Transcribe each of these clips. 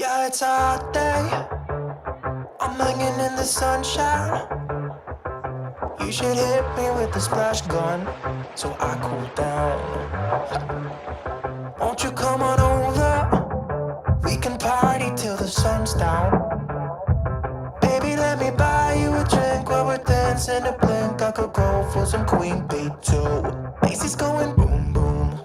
Yeah, it's a hot day. I'm hanging in the sunshine. You should hit me with the splash gun so I cool down. Won't you come on over? We can party till the sun's down. Baby, let me buy you a drink while we're dancing a blink. I could go for some Queen Bee too. Macy's going boom boom.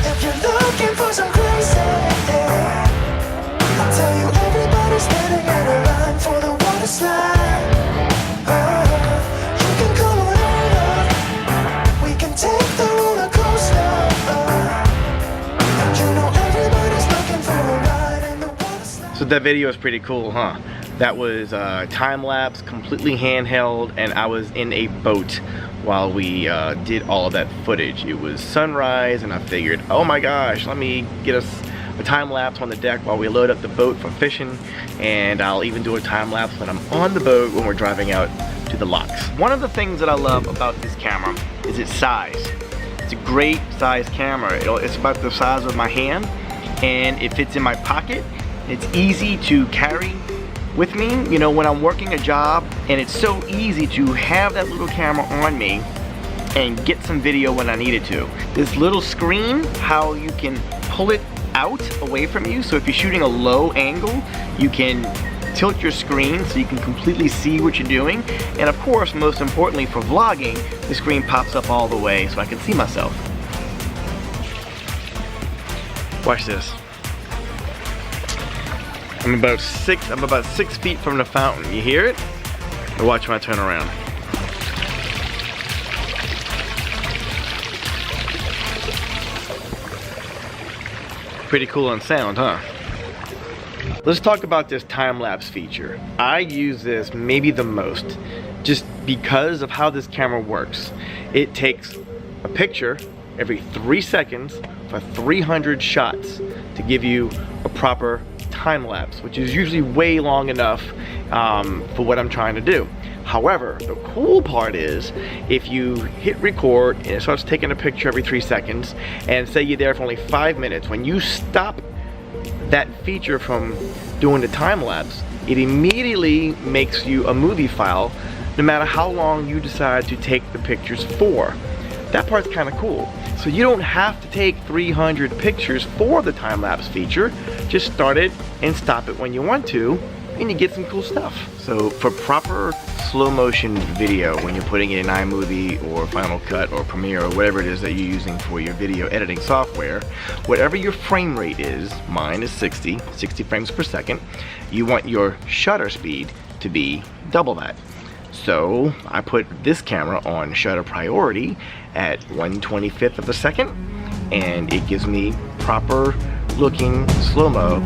If you're looking for some crazy, I'll tell you everybody's standing in a line for the water slide. You can come on over. We can take the roller coaster. And you know everybody's looking for a ride in the water slide. So that video is pretty cool, huh? That was time lapse, completely handheld, and I was in a boat while we did all of that footage. It was sunrise, and I figured, oh my gosh, let me get us a time lapse on the deck while we load up the boat from fishing, and I'll even do a time lapse when I'm on the boat when we're driving out to the locks. One of the things that I love about this camera is its size. It's a great size camera. It's about the size of my hand, and it fits in my pocket. It's easy to carry with me, you know, when I'm working a job, and it's so easy to have that little camera on me and get some video when I need it to. This little screen, how you can pull it out away from you, so if you're shooting a low angle, you can tilt your screen so you can completely see what you're doing. And of course, most importantly for vlogging, the screen pops up all the way so I can see myself. Watch this. I'm about 6 feet from the fountain. You hear it? Now watch when I turn around. Pretty cool on sound, huh? Let's talk about this time-lapse feature. I use this maybe the most, just because of how this camera works. It takes a picture every 3 seconds for 300 shots to give you a proper time lapse, which is usually way long enough for what I'm trying to do. However, the cool part is if you hit record and it starts taking a picture every 3 seconds, and say you're there for only 5 minutes, when you stop that feature from doing the time lapse, it immediately makes you a movie file no matter how long you decide to take the pictures for. That part's kind of cool. So you don't have to take 300 pictures for the time-lapse feature. Just start it and stop it when you want to, and you get some cool stuff. So for proper slow motion video, when you're putting it in iMovie or Final Cut or Premiere or whatever it is that you're using for your video editing software, whatever your frame rate is, mine is 60 frames per second, you want your shutter speed to be double that. So I put this camera on shutter priority at 1/25th of a second, and it gives me proper looking slow-mo.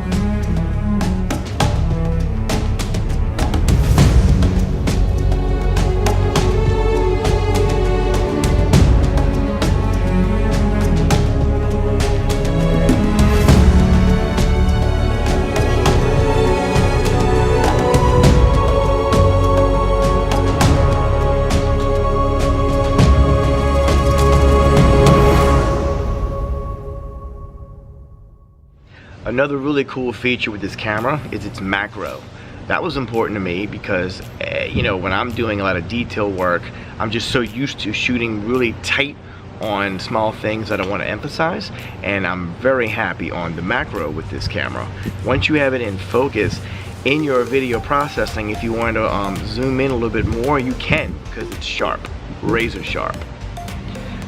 Another really cool feature with this camera is its macro. That was important to me because, you know, when I'm doing a lot of detail work, I'm just so used to shooting really tight on small things that I want to emphasize, and I'm very happy on the macro with this camera. Once you have it in focus in your video processing, if you want to zoom in a little bit more, you can, because it's sharp, razor sharp.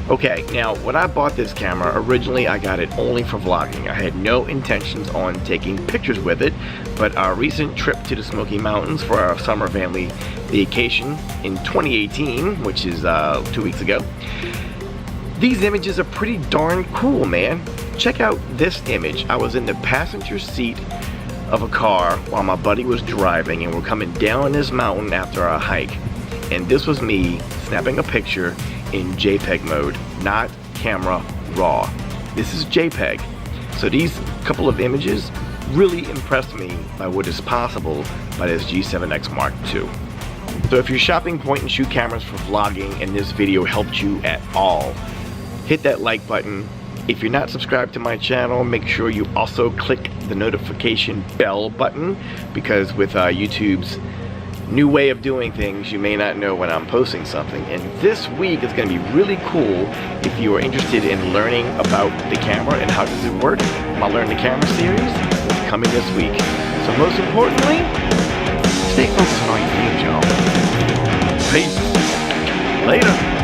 Okay, now when I bought this camera, originally I got it only for vlogging. I had no intentions on taking pictures with it, but our recent trip to the Smoky Mountains for our summer family vacation in 2018, which is 2 weeks ago, these images are pretty darn cool, man. Check out this image. I was in the passenger seat of a car while my buddy was driving, and we're coming down this mountain after our hike. And this was me snapping a picture in JPEG mode, not camera raw. This is JPEG. So these couple of images really impressed me by what is possible by this G7X Mark II. So if you're shopping point and shoot cameras for vlogging and this video helped you at all, hit that like button, If you're not subscribed to my channel, make sure you also click the notification bell button, because with YouTube's new way of doing things, you may not know when I'm posting something. And this week is going to be really cool if you are interested in learning about the camera and how does it work. My Learn the Camera series is coming this week. So most importantly, stay focused on all your dreams, y'all. Peace. Later.